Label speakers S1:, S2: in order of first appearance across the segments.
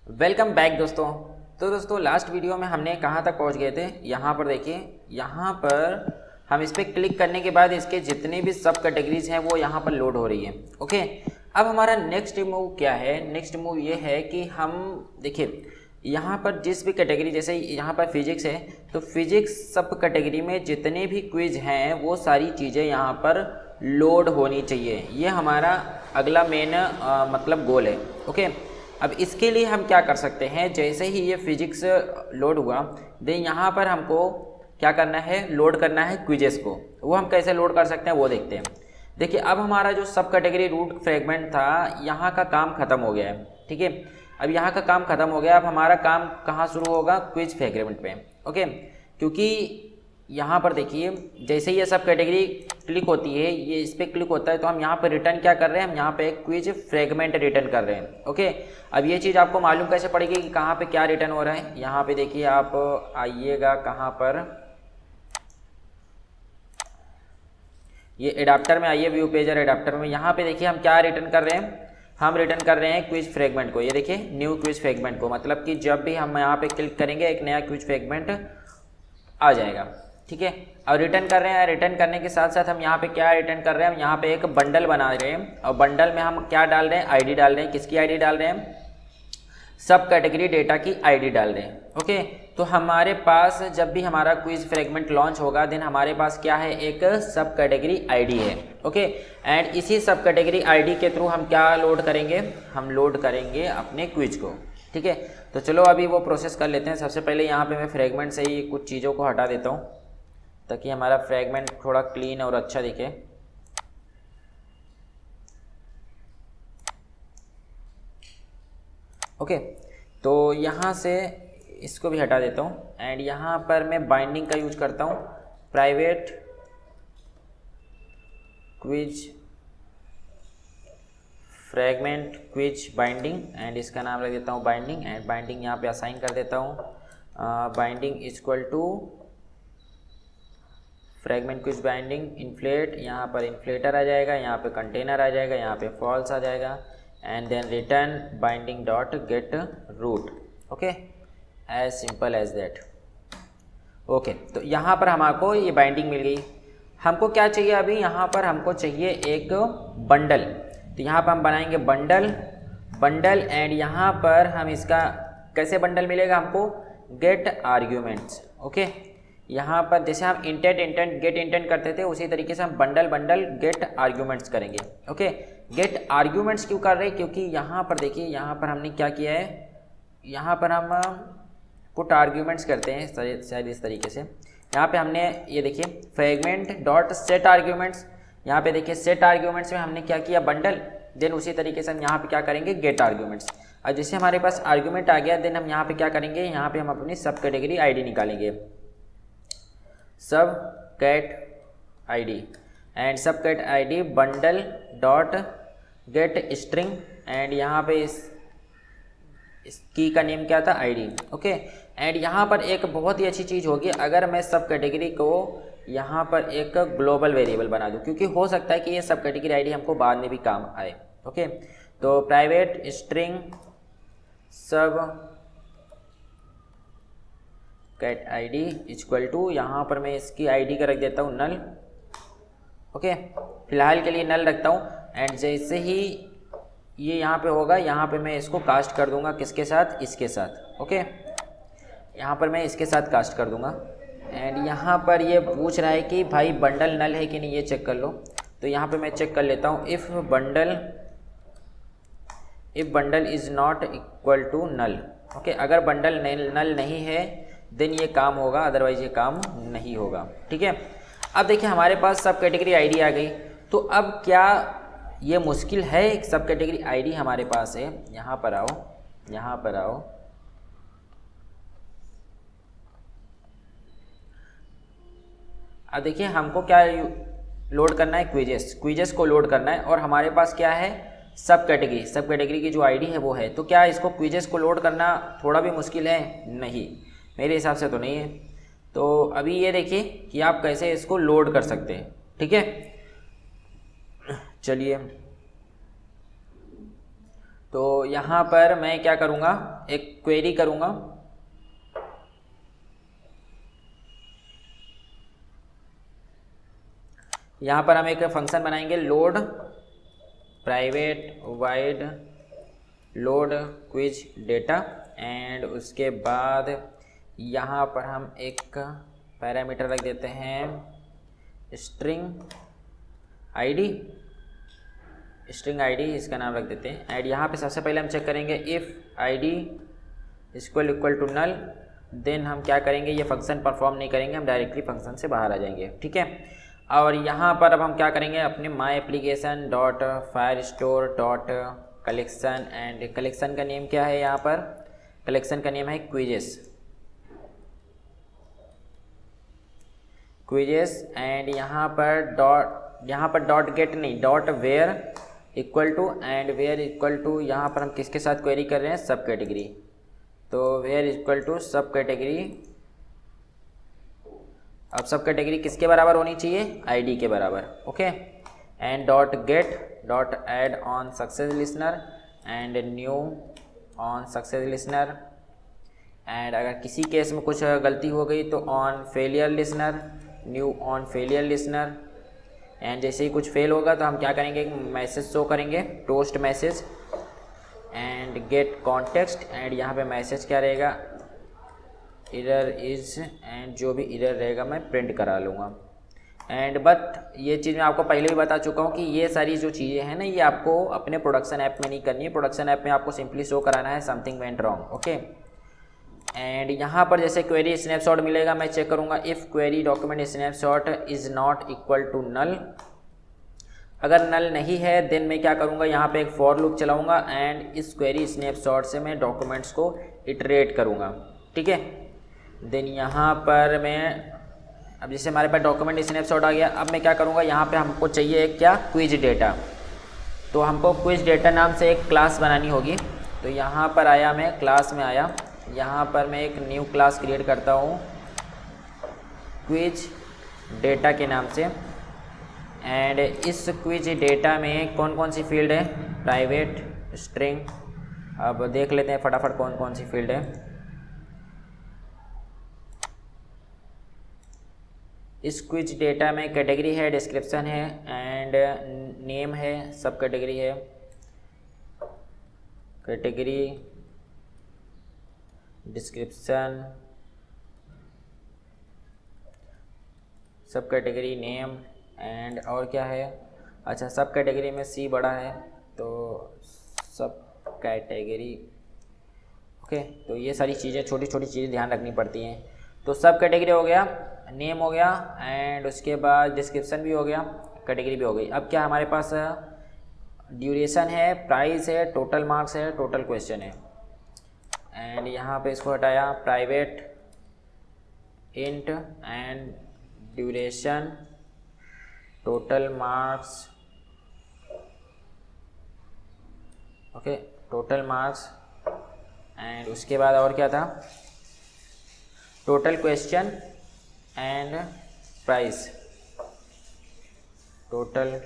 S1: Welcome back दोस्तों। तो दोस्तों लास्ट वीडियो में हमने कहाँ तक पहुँच गए थे। यहाँ पर देखिए, यहाँ पर हम इस पर क्लिक करने के बाद इसके जितने भी सब कैटेगरीज हैं वो यहाँ पर लोड हो रही है। ओके, अब हमारा नेक्स्ट मूव क्या है? नेक्स्ट मूव ये है कि हम देखिए यहाँ पर जिस भी कैटेगरी, जैसे यहाँ पर फिजिक्स है तो फिजिक्स सब कैटेगरी में जितने भी क्विज हैं वो सारी चीज़ें यहाँ पर लोड होनी चाहिए। ये हमारा अगला मेन मतलब गोल है। ओके, अब इसके लिए हम क्या कर सकते हैं? जैसे ही ये फिजिक्स लोड हुआ देन यहाँ पर हमको क्या करना है? लोड करना है क्विजेस को। वो हम कैसे लोड कर सकते हैं वो देखते हैं। देखिए, अब हमारा जो सब कैटेगरी रूट फ्रेगमेंट था यहाँ का काम खत्म हो गया है। ठीक है, अब यहाँ का काम खत्म हो गया। अब हमारा काम कहाँ शुरू होगा? क्विज फ्रेगमेंट पे। ओके, क्योंकि यहाँ पर देखिए जैसे ये सब कैटेगरी क्लिक होती है, ये इस पर क्लिक होता है तो हम यहाँ पर रिटर्न क्या कर रहे हैं? हम यहाँ पे एक क्विज फ्रेगमेंट रिटर्न कर रहे हैं। ओके, अब ये चीज़ आपको मालूम कैसे पड़ेगी कि कहाँ पे क्या रिटर्न हो रहा है? यहाँ पे देखिए, आप आइएगा कहाँ पर, ये एडाप्टर में आइए, व्यू पेजर एडाप्टर में। यहाँ पे देखिए हम क्या रिटर्न कर रहे हैं? हम रिटर्न कर रहे हैं क्विज फ्रेगमेंट को। ये देखिए न्यू क्विज फ्रेगमेंट को, मतलब कि जब भी हम यहाँ पे क्लिक करेंगे एक नया क्विज फ्रेगमेंट आ जाएगा। ठीक है, और रिटर्न कर रहे हैं। रिटर्न करने के साथ साथ हम यहाँ पे क्या रिटर्न कर रहे हैं? हम यहाँ पे एक बंडल बना रहे हैं और बंडल में हम क्या डाल रहे हैं? आईडी डाल रहे हैं। किसकी आईडी डाल रहे हैं? सब कैटेगरी डेटा की आईडी डाल रहे हैं। ओके, तो हमारे पास जब भी हमारा क्विज फ्रेगमेंट लॉन्च होगा देन हमारे पास क्या है? एक सब कैटेगरी आईडी है। ओके, एंड इसी सब कैटेगरी आईडी के थ्रू हम क्या लोड करेंगे? हम लोड करेंगे अपने क्विज को। ठीक है, तो चलो अभी वो प्रोसेस कर लेते हैं। सबसे पहले यहाँ पे मैं फ्रेगमेंट से ही कुछ चीज़ों को हटा देता हूँ ताकि हमारा फ्रेगमेंट थोड़ा क्लीन और अच्छा दिखे। ओके, तो यहाँ से इसको भी हटा देता हूँ एंड यहाँ पर मैं बाइंडिंग का यूज करता हूँ, private quiz fragment quiz binding, and इसका नाम रख देता हूँ बाइंडिंग। एंड बाइंडिंग यहाँ पे असाइन कर देता हूँ, binding equal to fragment quiz binding inflate. यहाँ पर इन्फ्लेटर आ जाएगा, यहाँ पे कंटेनर आ जाएगा, यहाँ पे फॉल्स आ जाएगा, and then return binding dot get root. Okay, as simple as that. Okay, तो यहाँ पर हमको ये बाइंडिंग मिल गई। हमको क्या चाहिए अभी? यहाँ पर हमको चाहिए एक बंडल। तो यहाँ पर हम बनाएंगे बंडल एंड यहाँ पर हम इसका कैसे बंडल मिलेगा हमको? Gate arguments. ओके, यहाँ पर जैसे हम इंटेंट गेट इंटेंट करते थे उसी तरीके से हम बंडल गेट आर्ग्यूमेंट्स करेंगे। ओके, गेट आर्ग्यूमेंट्स क्यों कर रहे हैं? क्योंकि यहाँ पर देखिए, यहाँ पर हमने क्या किया है? यहाँ पर हम पुट आर्ग्यूमेंट्स करते हैं शायद इस तरीके से। यहाँ पे हमने ये देखिए फ्रेगमेंट डॉट सेट आर्ग्यूमेंट्स, यहाँ पे देखिए सेट आर्ग्यूमेंट्स में हमने क्या किया? बंडल। देन उसी तरीके से हम यहाँ पे क्या करेंगे? Get arguments. अब जैसे हमारे पास आर्ग्यूमेंट आ गया देन हम यहाँ पे क्या करेंगे? यहाँ पे हम अपनी सब कैटेगरी आईडी निकालेंगे, sub cat ID, and sub cat ID bundle dot get string, and यहाँ पे इस की का नेम क्या था? आईडी। ओके, एंड यहाँ पर एक बहुत ही अच्छी चीज़ होगी अगर मैं सब कैटेगरी को यहाँ पर एक ग्लोबल वेरिएबल बना दूँ, क्योंकि हो सकता है कि ये सब कैटेगरी आईडी हमको बाद में भी काम आए। ओके, तो private string sub cat ID equal to, यहाँ पर मैं इसकी आईडी का रख देता हूँ नल। ओके, फिलहाल के लिए नल रखता हूँ। एंड जैसे ही ये यहाँ पे होगा यहाँ पे मैं इसको कास्ट कर दूंगा, किसके साथ? इसके साथ। ओके, यहाँ पर मैं इसके साथ कास्ट कर दूंगा। एंड यहाँ पर ये पूछ रहा है कि भाई बंडल नल है कि नहीं, ये चेक कर लो। तो यहाँ पे मैं चेक कर लेता हूँ, if bundle is not equal to null. Okay, अगर बंडल नल नहीं है देन ये काम होगा, अदरवाइज ये काम नहीं होगा। ठीक है, अब देखिए हमारे पास सब कैटेगरी आईडी आ गई। तो अब क्या ये मुश्किल है? एक सब कैटेगरी आईडी हमारे पास है। यहाँ पर आओ, यहाँ पर आओ, अब देखिए हमको क्या लोड करना है? क्विजेस को लोड करना है। और हमारे पास क्या है? सब कैटेगरी की जो आईडी है वो है। तो क्या इसको क्विजेस को लोड करना थोड़ा भी मुश्किल है? नहीं, मेरे हिसाब से तो नहीं है। तो अभी ये देखिए कि आप कैसे इसको लोड कर सकते हैं। ठीक है, चलिए तो यहाँ पर मैं क्या करूँगा, एक क्वेरी करूँगा। यहाँ पर हम एक फंक्शन बनाएंगे, load private wide load quiz data, and उसके बाद यहाँ पर हम एक पैरामीटर रख देते हैं स्ट्रिंग आईडी, इसका नाम रख देते हैं। एंड यहाँ पे सबसे पहले हम चेक करेंगे if ID equal to null, then हम क्या करेंगे, ये फंक्शन परफॉर्म नहीं करेंगे, हम डायरेक्टली फंक्शन से बाहर आ जाएंगे, ठीक है। और यहाँ पर अब हम क्या करेंगे, अपने my application dot fire store dot collection, and collection का नेम क्या है, यहाँ पर कलेक्शन का नेम है क्विजेस, एंड यहाँ पर डॉट गेट नहीं, dot where equal to, and where equal to, यहाँ पर हम किसके साथ क्वेरी कर रहे हैं, सब कैटेगरी, तो वेयर इक्वल टू सब कैटेगरी। अब सब कैटेगरी किसके बराबर होनी चाहिए, आईडी के बराबर, okay. And dot get dot add on success listener and new on success listener, and अगर किसी केस में कुछ गलती हो गई तो on failure listener, new on failure listener, and जैसे ही कुछ फेल होगा तो हम क्या करेंगे, मैसेज शो करेंगे, toast message, and get context, and यहाँ पे मैसेज क्या रहेगा, एरर इज, एंड जो भी एरर रहेगा मैं प्रिंट करा लूँगा। एंड बट ये चीज़ मैं आपको पहले भी बता चुका हूँ कि ये सारी जो चीज़ें हैं ना, ये आपको अपने प्रोडक्शन ऐप में नहीं करनी है, प्रोडक्शन ऐप में आपको सिंपली शो कराना है something went wrong, okay. And यहाँ पर जैसे क्वेरी स्नैपशॉट मिलेगा, मैं चेक करूँगा if query document snapshot is not equal to null, अगर नल नहीं है देन मैं क्या करूँगा, यहाँ पे एक फॉर लूप चलाऊँगा, एंड इस क्वेरी स्नैपशॉट से मैं डॉक्यूमेंट्स को इटरेट करूँगा, ठीक है। देन यहाँ पर मैं, अब जैसे हमारे पास डॉक्यूमेंट स्नैपशॉट आ गया, अब मैं क्या करूँगा, यहाँ पे हमको चाहिए एक क्या, क्विज डेटा, तो हमको क्विज डेटा नाम से एक क्लास बनानी होगी। तो यहाँ पर आया, मैं क्लास में आया, यहाँ पर मैं एक न्यू क्लास क्रिएट करता हूँ क्विज डेटा के नाम से, एंड इस क्विज डेटा में कौन कौन सी फील्ड है, प्राइवेट स्ट्रिंग, अब देख लेते हैं फटाफट कौन कौन सी फील्ड है। इस क्विज डेटा में कैटेगरी है, डिस्क्रिप्शन है, एंड नेम है, सब कैटेगरी है, कैटेगरी, डिस्क्रिप्शन, सब कैटेगरी, नेम, एंड और क्या है, अच्छा सब कैटेगरी में सी बड़ा है तो सब कैटेगरी, ओके। तो ये सारी चीज़ें, छोटी छोटी चीज़ें ध्यान रखनी पड़ती हैं। तो सब कैटेगरी हो गया, नेम हो गया, एंड उसके बाद डिस्क्रिप्शन भी हो गया, कैटेगरी भी हो गई। अब क्या हमारे पास ड्यूरेशन है, प्राइस है, टोटल मार्क्स है, टोटल क्वेश्चन है, एंड यहाँ पे इसको हटाया, private int and duration, total marks, okay, total marks, and उसके बाद और क्या था, total question and price, total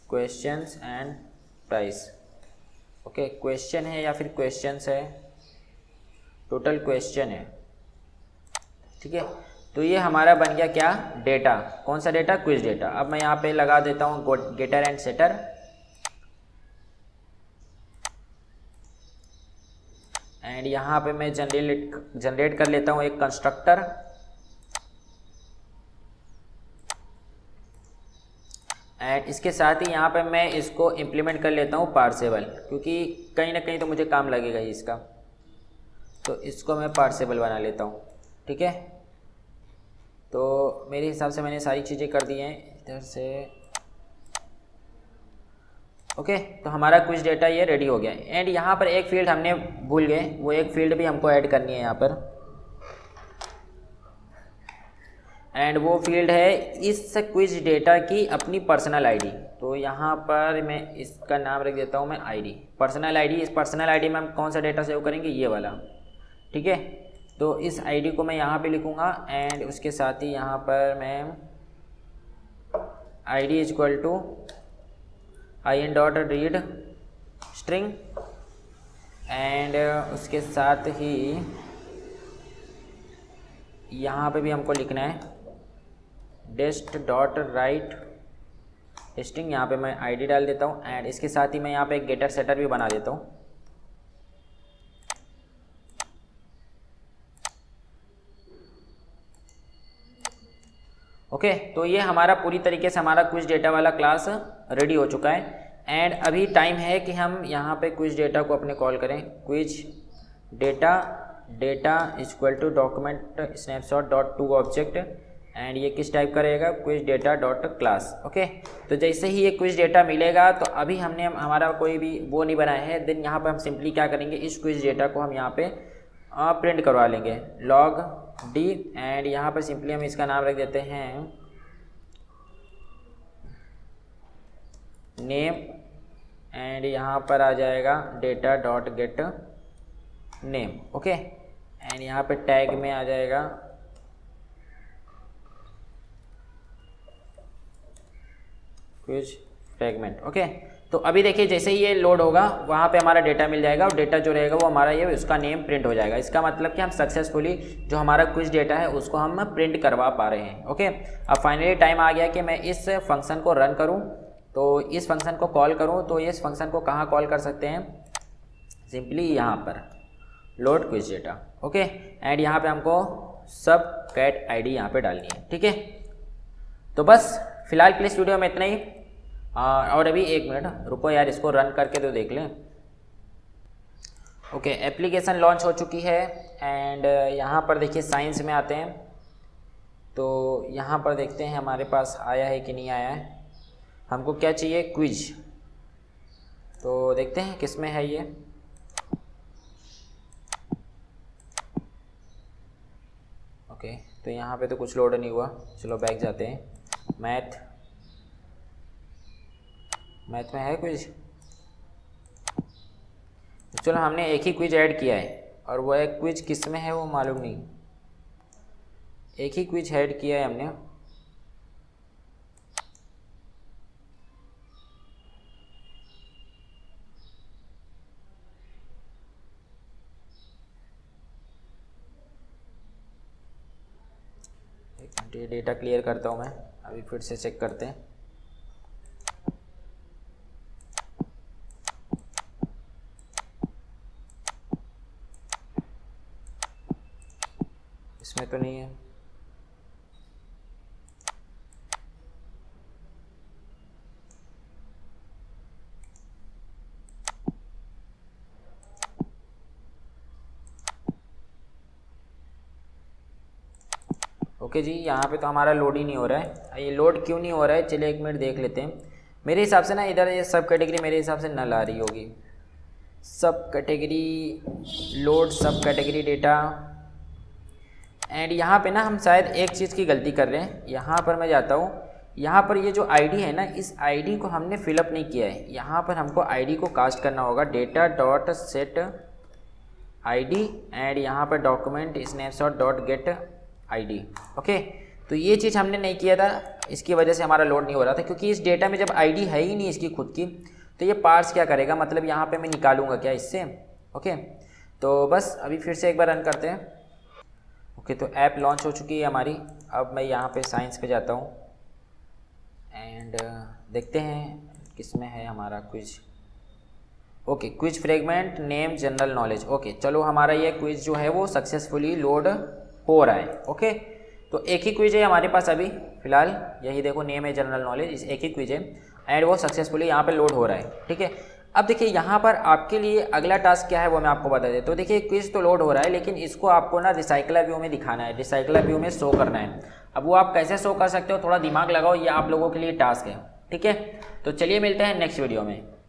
S1: questions and price, okay. Question है या फिर क्वेश्चंस है, टोटल क्वेश्चन है, ठीक है। तो ये हमारा बन गया क्या, डेटा, कौन सा डेटा, क्विज डेटा। अब मैं यहाँ पे लगा देता हूँ गेटर एंड सेटर, एंड यहाँ पे मैं जनरेट कर लेता हूँ एक कंस्ट्रक्टर, एंड इसके साथ ही यहाँ पे मैं इसको इम्प्लीमेंट कर लेता हूँ पार्सेबल, क्योंकि कहीं ना कहीं तो मुझे काम लगेगा ही इसका, तो इसको मैं पार्सेबल बना लेता हूँ, ठीक है। तो मेरे हिसाब से मैंने सारी चीज़ें कर दी हैं इधर से, ओके। तो हमारा क्विज डेटा ये रेडी हो गया, एंड यहाँ पर एक फील्ड हमने भूल गए, वो एक फील्ड भी हमको ऐड करनी है यहाँ पर, एंड वो फील्ड है इस क्विज डेटा की अपनी पर्सनल आईडी। तो यहाँ पर मैं इसका नाम रख देता हूँ मैं आईडी, पर्सनल आईडी। इस पर्सनल आईडी में हम कौन सा डेटा सेव करेंगे, ये वाला, ठीक है। तो इस आईडी को मैं यहाँ पे लिखूँगा, एंड उसके साथ ही यहाँ पर मैं id is equal to in dot read string and उसके साथ ही यहाँ पे भी हमको लिखना है डेस्ट डॉट राइट स्ट्रिंग। यहाँ पे मैं आईडी डाल देता हूँ एंड इसके साथ ही मैं यहाँ पे एक गेटर सेटर भी बना देता हूँ। ओके, तो ये हमारा पूरी तरीके से हमारा क्विज डेटा वाला क्लास रेडी हो चुका है। एंड अभी टाइम है कि हम यहाँ पे क्विज डेटा को अपने कॉल करें। Quiz data data equal to document snapshot dot to object and ये किस टाइप का रहेगा, quiz data dot class. Okay, तो जैसे ही ये क्विज डेटा मिलेगा तो अभी हमने हमारा कोई भी वो नहीं बनाया है, देन यहाँ पे हम सिंपली क्या करेंगे, इस क्विज डेटा को हम यहाँ पे प्रिंट करवा लेंगे लॉग डी एंड यहाँ पर सिंपली हम इसका नाम रख देते हैं नेम एंड यहाँ पर आ जाएगा data dot gate name. Okay, and यहाँ पे टैग में आ जाएगा क्विज फ्रैगमेंट। ओके, तो अभी देखिए जैसे ही ये लोड होगा वहाँ पे हमारा डेटा मिल जाएगा और डेटा जो रहेगा वो हमारा ये उसका नेम प्रिंट हो जाएगा। इसका मतलब कि हम सक्सेसफुली जो हमारा क्विज डेटा है उसको हम प्रिंट करवा पा रहे हैं। ओके, अब फाइनली टाइम आ गया कि मैं इस फंक्शन को रन करूँ, तो इस फंक्शन को कॉल करूँ। तो इस फंक्शन को कहाँ कॉल कर सकते हैं, सिंपली यहाँ पर load quiz data. Okay, and यहाँ पे हमको सब कैट आईडी यहाँ पे डालनी है। ठीक है, तो बस फिलहाल के लिए इस वीडियो में इतना ही। और अभी एक मिनट रुको यार, इसको रन करके तो देख लें। ओके, एप्लीकेशन लॉन्च हो चुकी है एंड यहाँ पर देखिए साइंस में आते हैं, तो यहाँ पर देखते हैं हमारे पास आया है कि नहीं आया है। हमको क्या चाहिए, क्विज, तो देखते हैं किस में है ये। ओके, तो यहाँ पे तो कुछ लोड नहीं हुआ, चलो बैक जाते हैं। मैथ में है क्विज, चलो हमने एक ही क्विज ऐड किया है और वो एक क्विज किस में है वो मालूम नहीं, एक ही क्विज ऐड किया है हमने। ये डेटा क्लियर करता हूँ मैं, अभी फिर से चेक करते हैं। इसमें तो नहीं है, ओके जी, यहाँ पे तो हमारा लोड ही नहीं हो रहा है। ये लोड क्यों नहीं हो रहा है, चलिए एक मिनट देख लेते हैं। मेरे हिसाब से ना इधर ये सब कैटेगरी मेरे हिसाब से नल आ रही होगी, सब कैटेगरी लोड सब कैटेगरी डेटा। एंड यहाँ पे ना हम शायद एक चीज़ की गलती कर रहे हैं। यहाँ पर मैं जाता हूँ, यहाँ पर ये जो आईडी है ना, इस आईडी को हमने फिलअप नहीं किया है। यहाँ पर हमको आईडी को कास्ट करना होगा, data dot set ID and यहाँ पर document snapshot dot gate ID. Okay, तो ये चीज़ हमने नहीं किया था, इसकी वजह से हमारा लोड नहीं हो रहा था, क्योंकि इस डेटा में जब आईडी है ही नहीं इसकी खुद की, तो ये पार्स क्या करेगा, मतलब यहाँ पे मैं निकालूंगा क्या इससे। ओके, तो बस अभी फिर से एक बार रन करते हैं। ओके, तो ऐप लॉन्च हो चुकी है हमारी। अब मैं यहाँ पे साइंस पे जाता हूँ एंड देखते हैं किस में है हमारा quiz. Okay, quiz fragment name general knowledge. Okay, चलो हमारा ये क्विज जो है वो सक्सेसफुली लोड हो रहा है। ओके, तो एक ही क्विज है हमारे पास अभी फ़िलहाल, यही देखो नेम है जनरल नॉलेज, एक ही क्विज है एंड वो सक्सेसफुली यहाँ पे लोड हो रहा है। ठीक है, अब देखिए यहाँ पर आपके लिए अगला टास्क क्या है वो मैं आपको बता दें। तो देखिए क्विज तो लोड हो रहा है, लेकिन इसको आपको ना रिसाइकलर व्यू में दिखाना है, रिसाइकलर व्यू में शो करना है। अब वो आप कैसे शो कर सकते हो, थोड़ा दिमाग लगाओ, ये आप लोगों के लिए टास्क है। ठीक है, तो चलिए मिलते हैं नेक्स्ट वीडियो में।